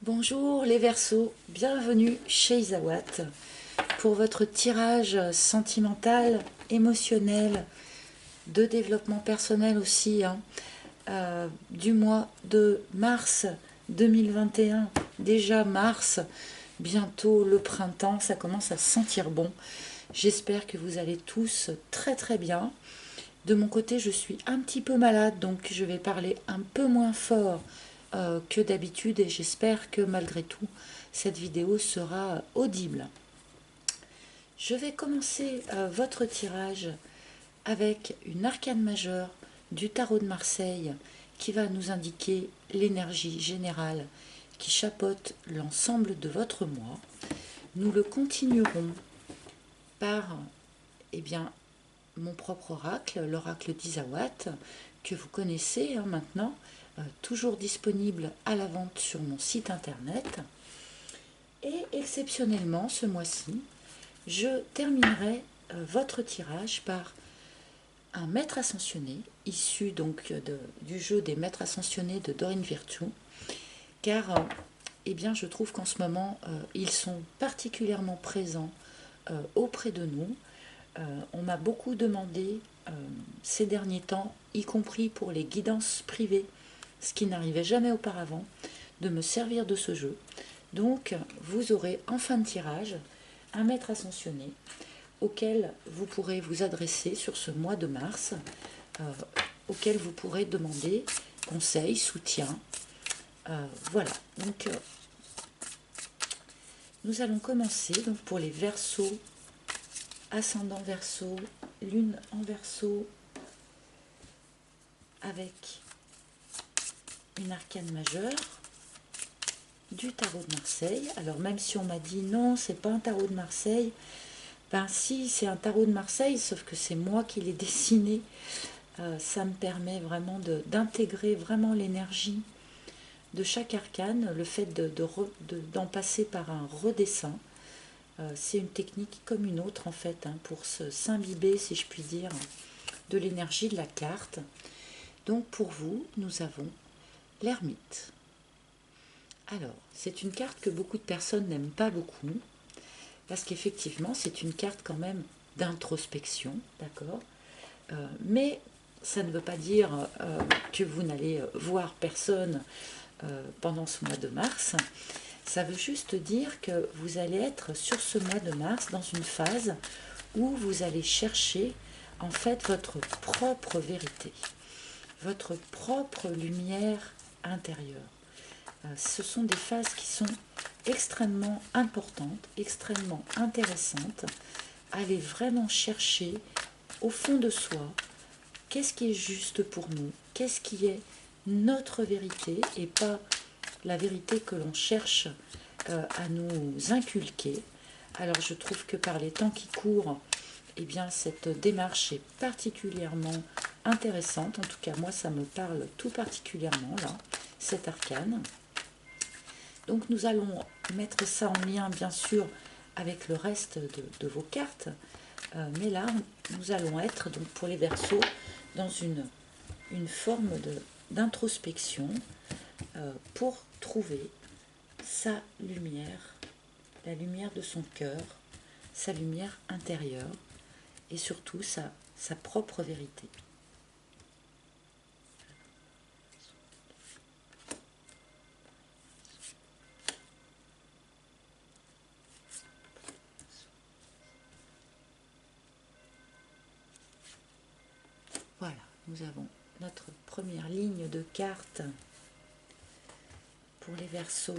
Bonjour les Verseaux, bienvenue chez Isawat pour votre tirage sentimental, émotionnel, de développement personnel aussi, du mois de mars 2021. Déjà mars, bientôt le printemps, ça commence à sentir bon. J'espère que vous allez tous très très bien. De mon côté, je suis un petit peu malade, donc je vais parler un peu moins fort que d'habitude et j'espère que malgré tout, cette vidéo sera audible. Je vais commencer votre tirage avec une arcane majeure du tarot de Marseille qui va nous indiquer l'énergie générale qui chapeaute l'ensemble de votre mois. Nous le continuerons par mon propre oracle, l'oracle d'Isawat, que vous connaissez maintenant, toujours disponible à la vente sur mon site internet. Et exceptionnellement, ce mois-ci, je terminerai votre tirage par un maître ascensionné, issu donc du jeu des maîtres ascensionnés de Dorine Virtue, car je trouve qu'en ce moment, ils sont particulièrement présents auprès de nous. On m'a beaucoup demandé ces derniers temps, y compris pour les guidances privées, ce qui n'arrivait jamais auparavant, de me servir de ce jeu. Donc, vous aurez en fin de tirage un maître ascensionné auquel vous pourrez vous adresser sur ce mois de mars, auquel vous pourrez demander conseil, soutien. Voilà, donc nous allons commencer donc, pour les Verseaux, ascendant Verseau, lune en Verseau, avec une arcane majeure du tarot de Marseille. Alors même si on m'a dit non, c'est pas un tarot de Marseille, ben si, c'est un tarot de Marseille, sauf que c'est moi qui l'ai dessiné. Ça me permet vraiment d'intégrer vraiment l'énergie de chaque arcane, le fait d'en passer par un redessin. C'est une technique comme une autre en fait, pour s'imbiber, si je puis dire, de l'énergie de la carte. Donc pour vous, nous avons l'ermite. Alors, c'est une carte que beaucoup de personnes n'aiment pas beaucoup, parce qu'effectivement, c'est une carte quand même d'introspection, d'accord, mais ça ne veut pas dire que vous n'allez voir personne pendant ce mois de mars. Ça veut juste dire que vous allez être sur ce mois de mars dans une phase où vous allez chercher en fait votre propre vérité, votre propre lumière intérieure. Ce sont des phases qui sont extrêmement importantes, extrêmement intéressantes. Allez vraiment chercher au fond de soi qu'est-ce qui est juste pour nous, qu'est-ce qui est notre vérité et pas la vérité que l'on cherche à nous inculquer. Alors je trouve que par les temps qui courent, cette démarche est particulièrement intéressante. En tout cas, moi, ça me parle tout particulièrement, là, cet arcane. Donc nous allons mettre ça en lien, bien sûr, avec le reste de vos cartes. Mais là, nous allons être, donc pour les Verseaux, dans une forme d'introspection pour trouver sa lumière, la lumière de son cœur, sa lumière intérieure et surtout sa propre vérité. Voilà, nous avons notre première ligne de cartes pour les Verseaux.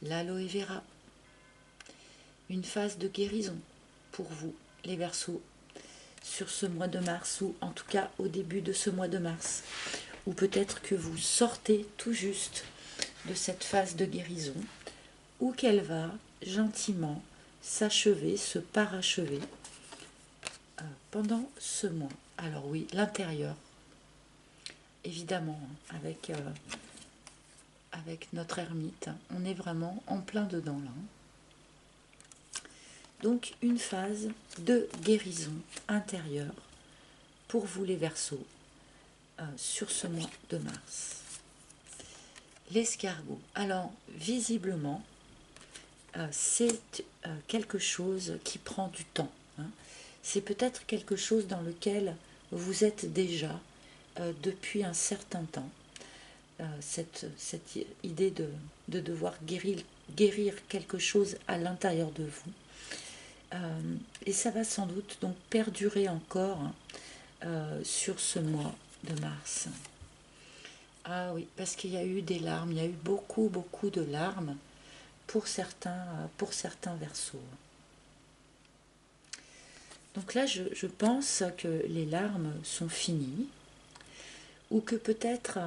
L'aloe vera, une phase de guérison pour vous, les Verseaux, sur ce mois de mars, ou en tout cas au début de ce mois de mars, ou peut-être que vous sortez tout juste de cette phase de guérison, ou qu'elle va gentiment s'achever, se parachever pendant ce mois. Alors oui, l'intérieur, évidemment, avec notre ermite, on est vraiment en plein dedans là. Donc une phase de guérison intérieure pour vous les Verseaux sur ce mois de mars. l'escargot. Alors, visiblement, c'est quelque chose qui prend du temps. Hein. C'est peut-être quelque chose dans lequel vous êtes déjà depuis un certain temps. Cette idée de devoir guérir quelque chose à l'intérieur de vous. Et ça va sans doute donc perdurer encore sur ce mois de mars. Ah oui, parce qu'il y a eu des larmes, il y a eu beaucoup, beaucoup de larmes pour certains Verseaux. Donc là, je pense que les larmes sont finies, ou que peut-être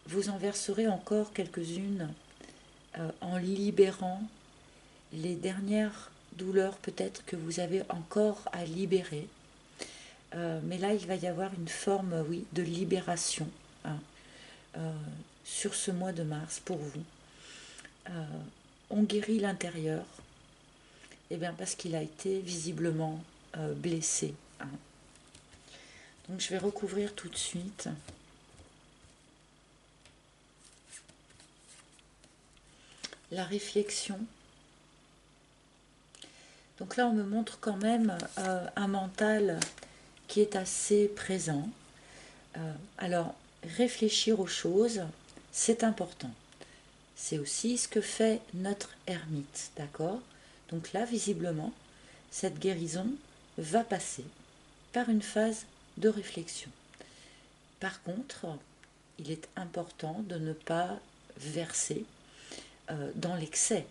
vous en verserez encore quelques-unes en libérant les dernières douleurs peut-être que vous avez encore à libérer. Mais là, il va y avoir une forme, oui, de libération hein, sur ce mois de mars pour vous. On guérit l'intérieur, et bien parce qu'il a été visiblement blessé. Hein. Donc je vais recouvrir tout de suite. La réflexion. Donc là, on me montre quand même un mental qui est assez présent. Alors, réfléchir aux choses, c'est important. C'est aussi ce que fait notre ermite, d'accord? Donc là, visiblement, cette guérison va passer par une phase de réflexion. Par contre, il est important de ne pas verser dans l'excès,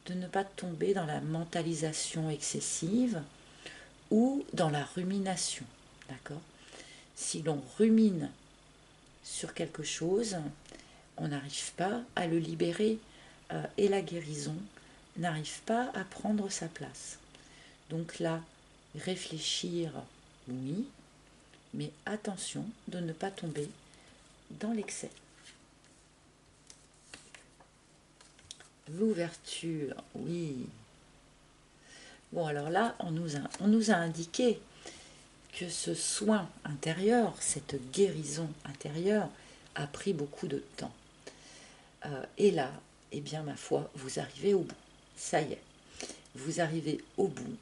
de ne pas tomber dans la mentalisation excessive ou dans la rumination, d'accord? Si l'on rumine sur quelque chose, on n'arrive pas à le libérer et la guérison n'arrive pas à prendre sa place. Donc là, réfléchir, oui, mais attention de ne pas tomber dans l'excès. L'ouverture, oui. Bon, alors là, on nous a indiqué que ce soin intérieur, cette guérison intérieure, a pris beaucoup de temps. Et là, eh bien, ma foi, vous arrivez au bout. Ça y est, vous arrivez au bout.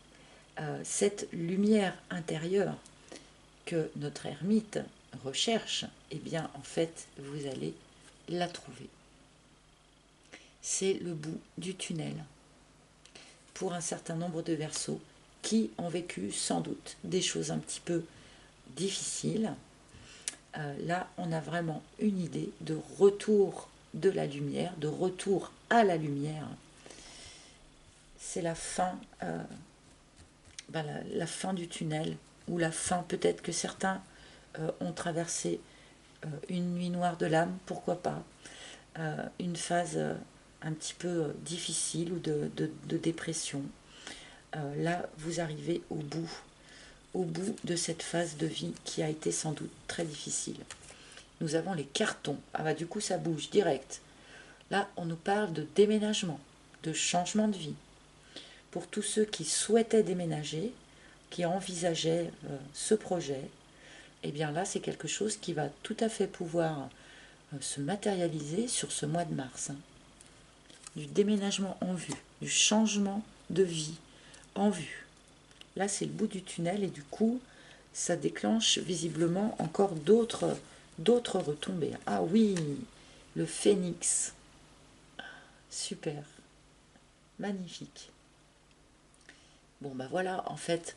Cette lumière intérieure que notre ermite recherche, eh bien, en fait, vous allez la trouver. C'est le bout du tunnel pour un certain nombre de Verseaux qui ont vécu sans doute des choses un petit peu difficiles. Là, on a vraiment une idée de retour de la lumière, de retour à la lumière. C'est la fin, la fin du tunnel, ou la fin, peut-être que certains ont traversé une nuit noire de l'âme, pourquoi pas, une phase un petit peu difficile ou de dépression. Là, vous arrivez au bout de cette phase de vie qui a été sans doute très difficile. Nous avons les cartons. Ah bah du coup, ça bouge direct. Là, on nous parle de déménagement, de changement de vie. Pour tous ceux qui souhaitaient déménager, qui envisageaient ce projet, eh bien là, c'est quelque chose qui va tout à fait pouvoir se matérialiser sur ce mois de mars. Hein. Du déménagement en vue, du changement de vie en vue. Là, c'est le bout du tunnel et du coup, ça déclenche visiblement encore d'autres retombées. Ah oui, le phénix. Super. Magnifique. Bon, bah voilà, en fait,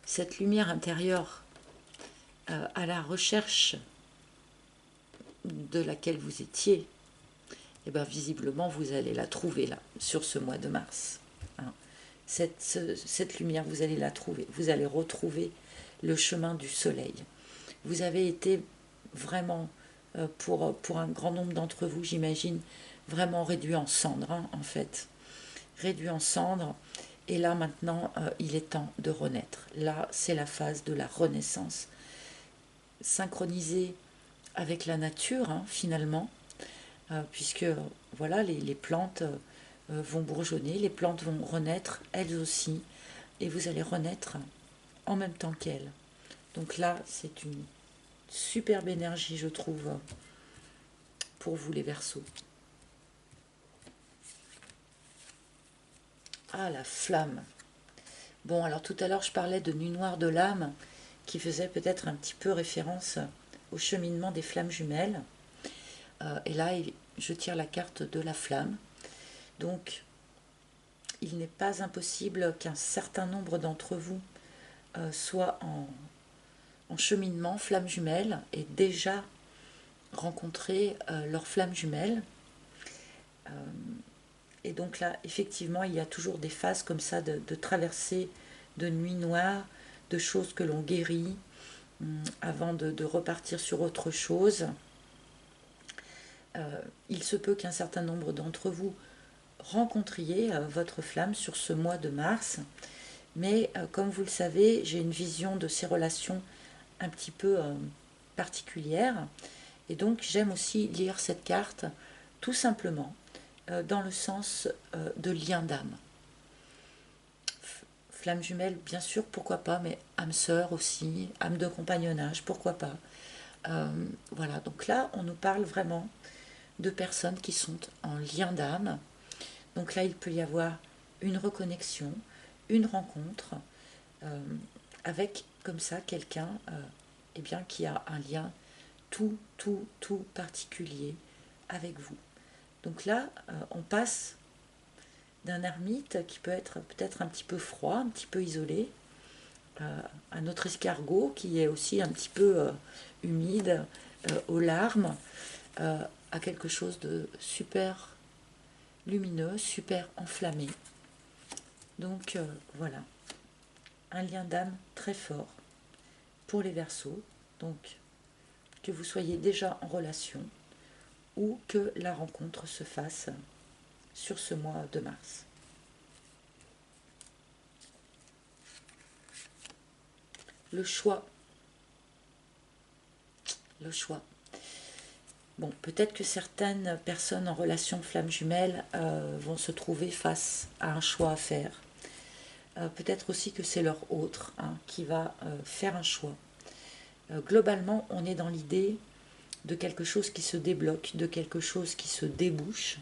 cette lumière intérieure à la recherche de laquelle vous étiez, et bien visiblement, vous allez la trouver là, sur ce mois de mars. Hein. Cette lumière, vous allez la trouver. Vous allez retrouver le chemin du soleil. Vous avez été vraiment, pour un grand nombre d'entre vous, j'imagine, vraiment réduit en cendres, hein, en fait. Réduit en cendres. Et là, maintenant, il est temps de renaître. Là, c'est la phase de la renaissance. Synchronisée avec la nature, hein, finalement, puisque, voilà, les plantes vont bourgeonner, les plantes vont renaître, elles aussi, et vous allez renaître en même temps qu'elles. Donc là, c'est une superbe énergie, je trouve, pour vous les Verseaux. Ah, la flamme. Bon, alors tout à l'heure, je parlais de Nuit noire de l'âme, qui faisait peut-être un petit peu référence au cheminement des flammes jumelles. Et là, je tire la carte de la flamme. Donc, il n'est pas impossible qu'un certain nombre d'entre vous soient en cheminement flamme jumelle et déjà rencontré leur flamme jumelle. Et donc là, effectivement, il y a toujours des phases comme ça de traversée de nuit noire, de choses que l'on guérit avant de repartir sur autre chose. Il se peut qu'un certain nombre d'entre vous rencontriez votre flamme sur ce mois de mars. Mais comme vous le savez, j'ai une vision de ces relations un petit peu particulière. Et donc j'aime aussi lire cette carte tout simplement dans le sens de lien d'âme. Flamme jumelle, bien sûr, pourquoi pas, mais âme sœur aussi, âme de compagnonnage, pourquoi pas. Voilà, donc là, on nous parle vraiment de personnes qui sont en lien d'âme. Donc là, il peut y avoir une reconnexion, une rencontre avec comme ça quelqu'un eh bien, qui a un lien tout particulier avec vous. Donc là, on passe d'un ermite qui peut être peut-être un petit peu froid, un petit peu isolé, à notre escargot qui est aussi un petit peu humide, aux larmes, à quelque chose de super lumineux, super enflammé. Donc voilà, un lien d'âme très fort pour les Verseaux. Donc que vous soyez déjà en relation ou que la rencontre se fasse sur ce mois de mars. Le choix. Le choix. Bon, peut-être que certaines personnes en relation flamme jumelle vont se trouver face à un choix à faire. Peut-être aussi que c'est leur autre qui va faire un choix. Globalement, on est dans l'idée de quelque chose qui se débloque, de quelque chose qui se débouche,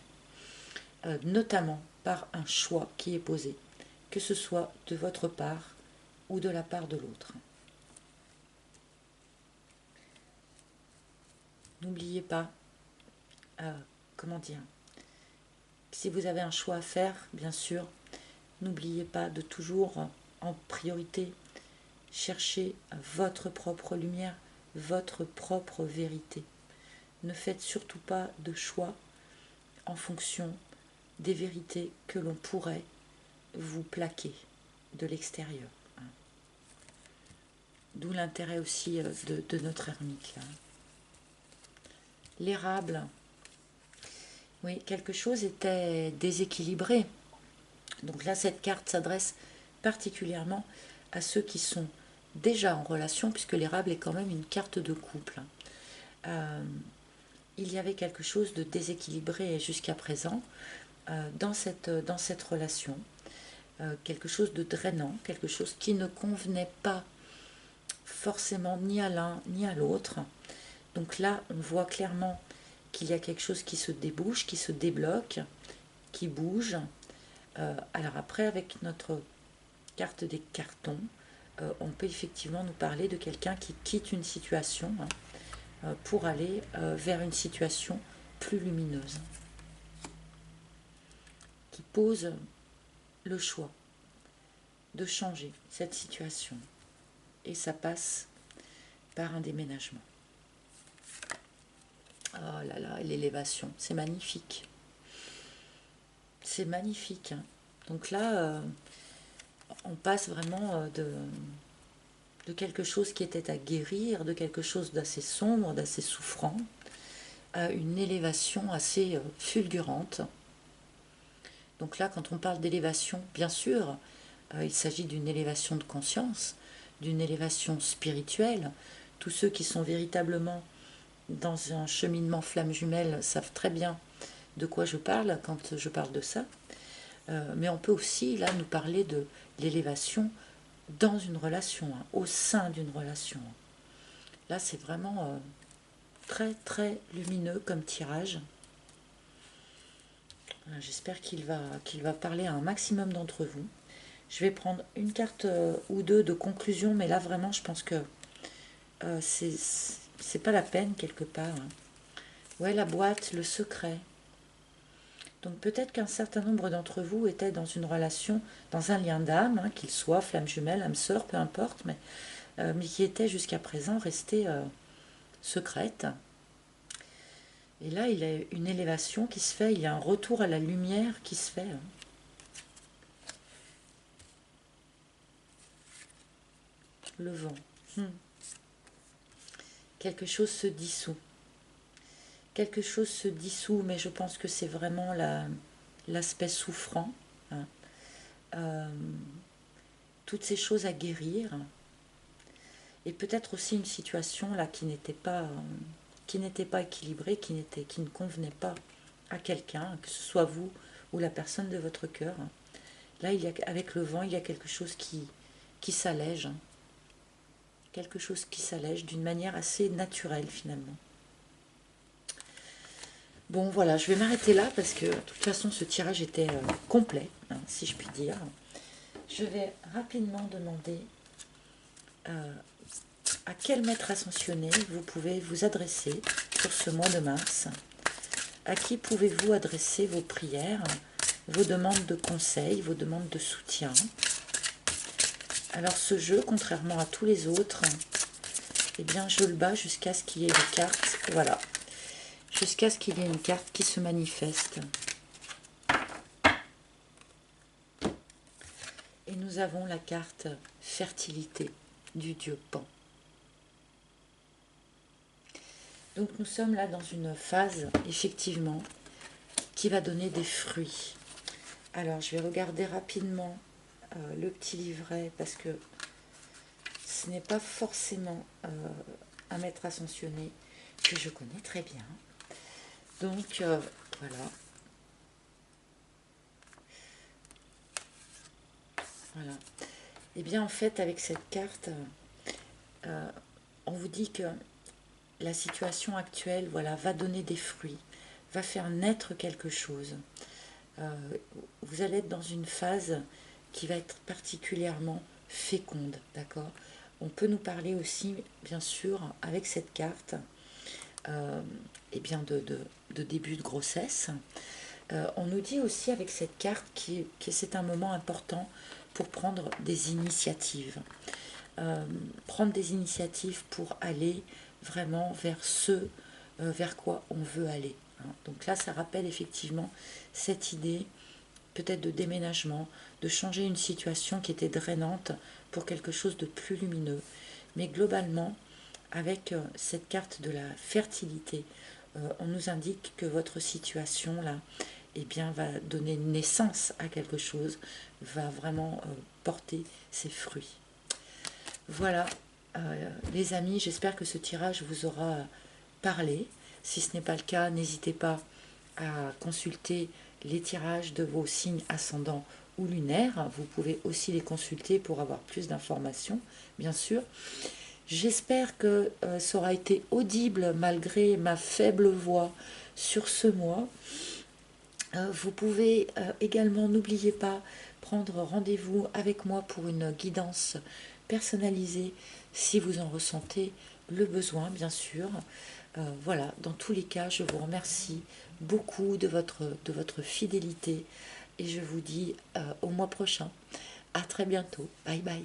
notamment par un choix qui est posé, que ce soit de votre part ou de la part de l'autre. N'oubliez pas, comment dire, si vous avez un choix à faire, bien sûr, n'oubliez pas de toujours, en priorité, chercher votre propre lumière, votre propre vérité. Ne faites surtout pas de choix en fonction des vérités que l'on pourrait vous plaquer de l'extérieur. D'où l'intérêt aussi de notre ermite. L'érable, oui, quelque chose était déséquilibré. Donc là, cette carte s'adresse particulièrement à ceux qui sont déjà en relation, puisque l'érable est quand même une carte de couple. Il y avait quelque chose de déséquilibré jusqu'à présent dans cette relation, quelque chose de drainant, quelque chose qui ne convenait pas forcément ni à l'un ni à l'autre. Donc là, on voit clairement qu'il y a quelque chose qui se débouche, qui se débloque, qui bouge. Alors après, avec notre carte des cartons, on peut effectivement nous parler de quelqu'un qui quitte une situation pour aller vers une situation plus lumineuse, qui pose le choix de changer cette situation. Et ça passe par un déménagement. Oh là là, l'élévation, c'est magnifique. C'est magnifique. Donc là, on passe vraiment de quelque chose qui était à guérir, de quelque chose d'assez sombre, d'assez souffrant, à une élévation assez fulgurante. Donc là, quand on parle d'élévation, bien sûr, il s'agit d'une élévation de conscience, d'une élévation spirituelle. Tous ceux qui sont véritablement dans un cheminement flamme jumelle savent très bien de quoi je parle quand je parle de ça. Mais on peut aussi là nous parler de l'élévation dans une relation, au sein d'une relation. Là, c'est vraiment très très lumineux comme tirage. J'espère qu'il va parler à un maximum d'entre vous. Je vais prendre une carte ou deux de conclusion, mais là vraiment je pense que c'est pas la peine quelque part. Hein. Ouais, la boîte, le secret. Donc peut-être qu'un certain nombre d'entre vous étaient dans une relation, dans un lien d'âme, hein, qu'il soit flamme jumelle, âme sœur, peu importe, mais qui était jusqu'à présent restée secrète. Et là, il y a une élévation qui se fait, il y a un retour à la lumière qui se fait. Hein. Le vent. Quelque chose se dissout. Quelque chose se dissout, mais je pense que c'est vraiment l'aspect souffrant. Hein. Toutes ces choses à guérir. Et peut-être aussi une situation là qui n'était pas équilibrée, qui ne convenait pas à quelqu'un, que ce soit vous ou la personne de votre cœur. Là, avec le vent, il y a quelque chose qui s'allège. Quelque chose qui s'allège d'une manière assez naturelle finalement. Bon voilà, je vais m'arrêter là parce que de toute façon ce tirage était complet, hein, si je puis dire. Je vais rapidement demander à quel maître ascensionné vous pouvez vous adresser sur ce mois de mars. À qui pouvez-vous adresser vos prières, vos demandes de conseils, vos demandes de soutien. Alors ce jeu, contrairement à tous les autres, eh bien je le bats jusqu'à ce qu'il y ait une carte, voilà, jusqu'à ce qu'il y ait une carte qui se manifeste. Et nous avons la carte fertilité du dieu Pan. Donc nous sommes là dans une phase, effectivement, qui va donner des fruits. Alors je vais regarder rapidement le petit livret parce que ce n'est pas forcément un maître ascensionné que je connais très bien. Donc voilà. Voilà. Et bien en fait avec cette carte, on vous dit que la situation actuelle, voilà, va donner des fruits, va faire naître quelque chose. Vous allez être dans une phase qui va être particulièrement féconde, d'accord? On peut nous parler aussi, bien sûr, avec cette carte, eh bien de début de grossesse. On nous dit aussi avec cette carte que c'est un moment important pour prendre des initiatives. Prendre des initiatives pour aller vraiment vers ce vers quoi on veut aller. Hein. Donc là, ça rappelle effectivement cette idée peut-être de déménagement, de changer une situation qui était drainante pour quelque chose de plus lumineux. Mais globalement, avec cette carte de la fertilité, on nous indique que votre situation là, eh bien, va donner naissance à quelque chose, va vraiment porter ses fruits. Voilà, les amis, j'espère que ce tirage vous aura parlé. Si ce n'est pas le cas, n'hésitez pas à consulter les tirages de vos signes ascendants ou lunaires. Vous pouvez aussi les consulter pour avoir plus d'informations, bien sûr. J'espère que ça aura été audible malgré ma faible voix sur ce mois. Vous pouvez également, n'oubliez pas, prendre rendez-vous avec moi pour une guidance personnalisée si vous en ressentez le besoin, bien sûr. Voilà, dans tous les cas, je vous remercie beaucoup de votre fidélité et je vous dis au mois prochain. À très bientôt. Bye bye.